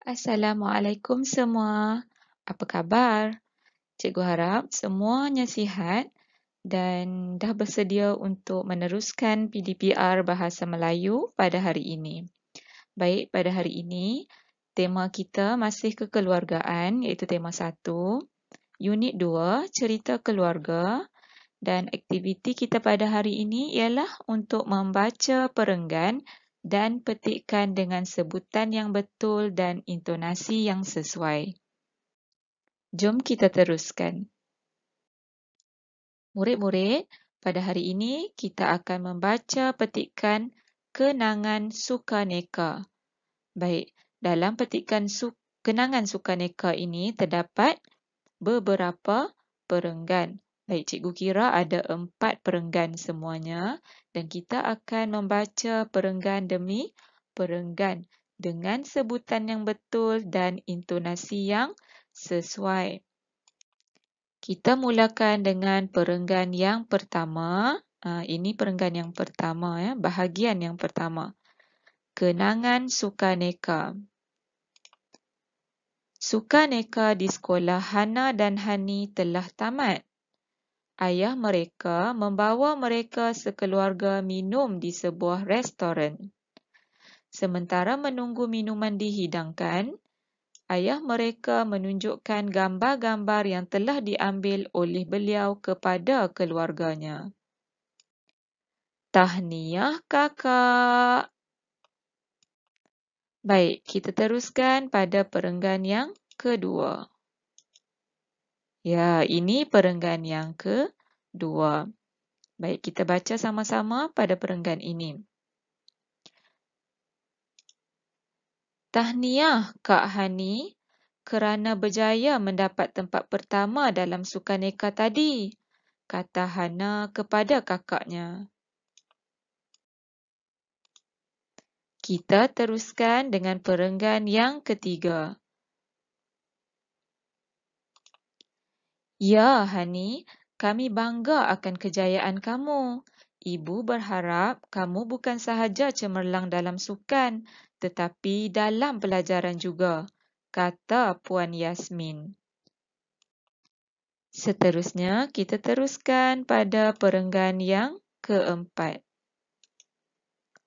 Assalamualaikum semua. Apa khabar? Cikgu harap semuanya sihat dan dah bersedia untuk meneruskan PDPR Bahasa Melayu pada hari ini. Baik, pada hari ini, tema kita masih kekeluargaan iaitu tema 1, Unit 2, Cerita Keluarga dan aktiviti kita pada hari ini ialah untuk membaca perenggan dan petikkan dengan sebutan yang betul dan intonasi yang sesuai. Jom kita teruskan. Murid-murid, pada hari ini kita akan membaca petikan Kenangan Sukaneka. Baik, dalam petikan Kenangan Sukaneka ini terdapat beberapa perenggan. Baik, cikgu kira ada 4 perenggan semuanya dan kita akan membaca perenggan demi perenggan dengan sebutan yang betul dan intonasi yang sesuai. Kita mulakan dengan perenggan yang pertama. Ini perenggan yang pertama, bahagian yang pertama. Kenangan Sukaneka. Sukaneka di sekolah Hana dan Hani telah tamat. Ayah mereka membawa mereka sekeluarga minum di sebuah restoran. Sementara menunggu minuman dihidangkan, ayah mereka menunjukkan gambar-gambar yang telah diambil oleh beliau kepada keluarganya. Tahniah kakak. Baik, kita teruskan pada perenggan yang kedua. Ya, ini perenggan yang kedua. Baik, kita baca sama-sama pada perenggan ini. Tahniah Kak Hani kerana berjaya mendapat tempat pertama dalam sukaneka tadi, kata Hana kepada kakaknya. Kita teruskan dengan perenggan yang ketiga. Ya, Hani, kami bangga akan kejayaan kamu. Ibu berharap kamu bukan sahaja cemerlang dalam sukan, tetapi dalam pelajaran juga, kata Puan Yasmin. Seterusnya, kita teruskan pada perenggan yang keempat.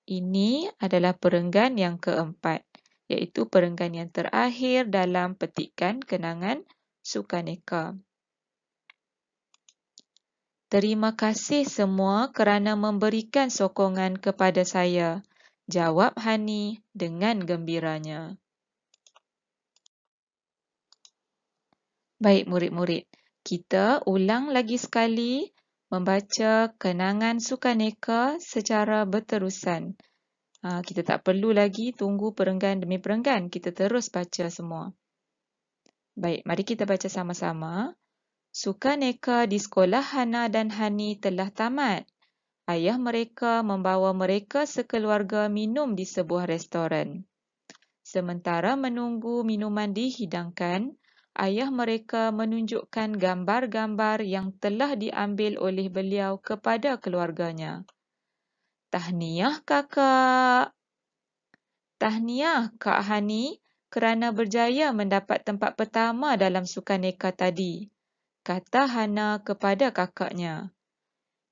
Ini adalah perenggan yang keempat, iaitu perenggan yang terakhir dalam petikan kenangan Sukaneka. Terima kasih semua kerana memberikan sokongan kepada saya, jawab Hani dengan gembiranya. Baik murid-murid, kita ulang lagi sekali membaca kenangan Sukaneka secara berterusan. Kita tak perlu lagi tunggu perenggan demi perenggan, kita terus baca semua. Baik, mari kita baca sama-sama. Sukaneka di sekolah Hana dan Hani telah tamat. Ayah mereka membawa mereka sekeluarga minum di sebuah restoran. Sementara menunggu minuman dihidangkan, ayah mereka menunjukkan gambar-gambar yang telah diambil oleh beliau kepada keluarganya. Tahniah kakak. Tahniah Kak Hani kerana berjaya mendapat tempat pertama dalam sukaneka tadi, kata Hana kepada kakaknya.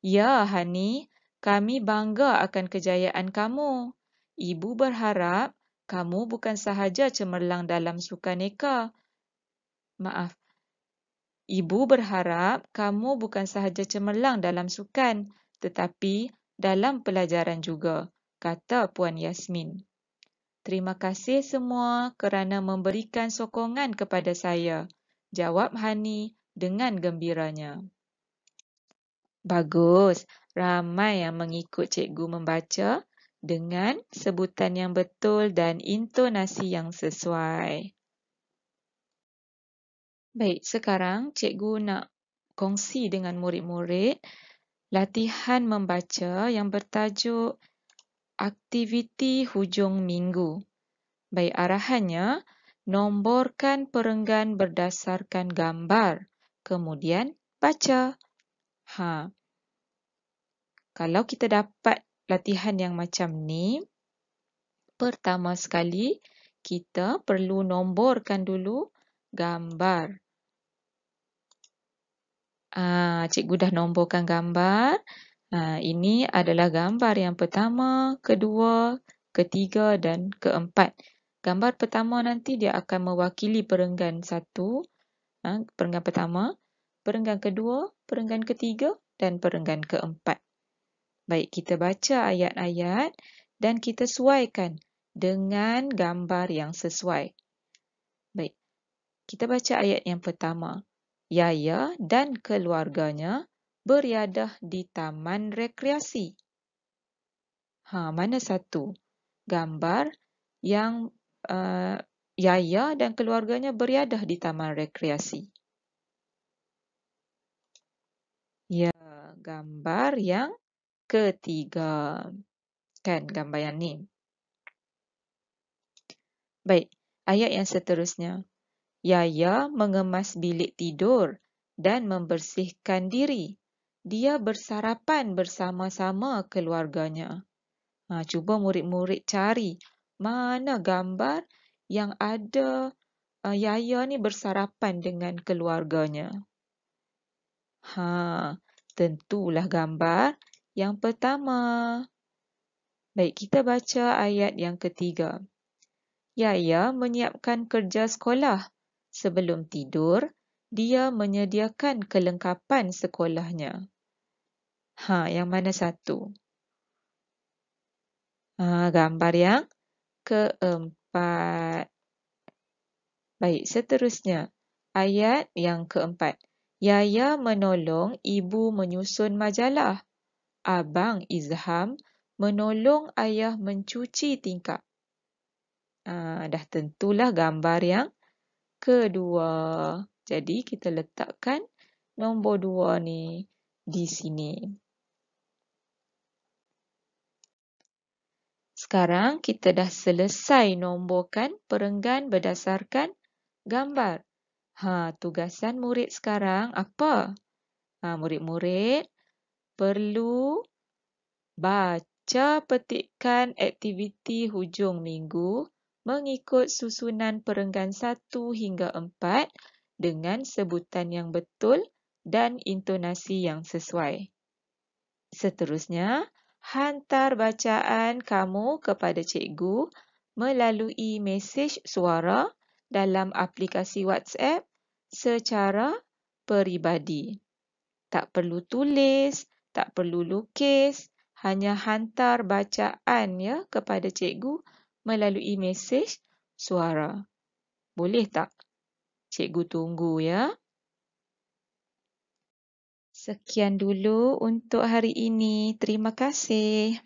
Ya, Hani, kami bangga akan kejayaan kamu. Ibu berharap kamu bukan sahaja cemerlang dalam sukaneka. Ibu berharap kamu bukan sahaja cemerlang dalam sukan, tetapi dalam pelajaran juga, kata Puan Yasmin. Terima kasih semua kerana memberikan sokongan kepada saya, jawab Hani dengan gembiranya. Bagus, ramai yang mengikut cikgu membaca dengan sebutan yang betul dan intonasi yang sesuai. Baik, sekarang cikgu nak kongsi dengan murid-murid latihan membaca yang bertajuk Aktiviti Hujung Minggu. Baik, arahannya, nomborkan perenggan berdasarkan gambar. Kemudian, baca. Kalau kita dapat latihan yang macam ni, pertama sekali, kita perlu nomborkan dulu gambar. Cikgu dah nomborkan gambar. Ini adalah gambar yang pertama, kedua, ketiga dan keempat. Gambar pertama nanti dia akan mewakili perenggan satu, perenggan pertama, perenggan kedua, perenggan ketiga dan perenggan keempat. Baik, kita baca ayat-ayat dan kita sesuaikan dengan gambar yang sesuai. Baik, kita baca ayat yang pertama. Yaya dan keluarganya beriadah di taman rekreasi. Mana satu? Gambar yang Yaya dan keluarganya beriadah di taman rekreasi. Ya, gambar yang ketiga. Kan gambar yang ni. Baik, ayat yang seterusnya. Yaya mengemas bilik tidur dan membersihkan diri. Dia bersarapan bersama-sama keluarganya. Cuba murid-murid cari mana gambar yang ada Yaya ni bersarapan dengan keluarganya. Tentulah gambar yang pertama. Baik, kita baca ayat yang ketiga. Yaya menyiapkan kerja sekolah. Sebelum tidur, dia menyediakan kelengkapan sekolahnya. Yang mana satu? Gambar yang keempat. Baik, seterusnya. Ayat yang keempat. Yaya menolong ibu menyusun majalah. Abang Izham menolong ayah mencuci tingkap. Dah tentulah gambar yang kedua. Jadi kita letakkan nombor 2 ni di sini. Sekarang kita dah selesai nomborkan perenggan berdasarkan gambar. Tugasan murid sekarang apa? Murid-murid perlu baca petikan aktiviti hujung minggu mengikut susunan perenggan 1 hingga 4 dengan sebutan yang betul dan intonasi yang sesuai. Seterusnya, hantar bacaan kamu kepada cikgu melalui mesej suara dalam aplikasi WhatsApp secara peribadi. Tak perlu tulis, tak perlu lukis, hanya hantar bacaan kepada cikgu melalui mesej suara. Boleh tak? Cikgu tunggu ya. Sekian dulu untuk hari ini. Terima kasih.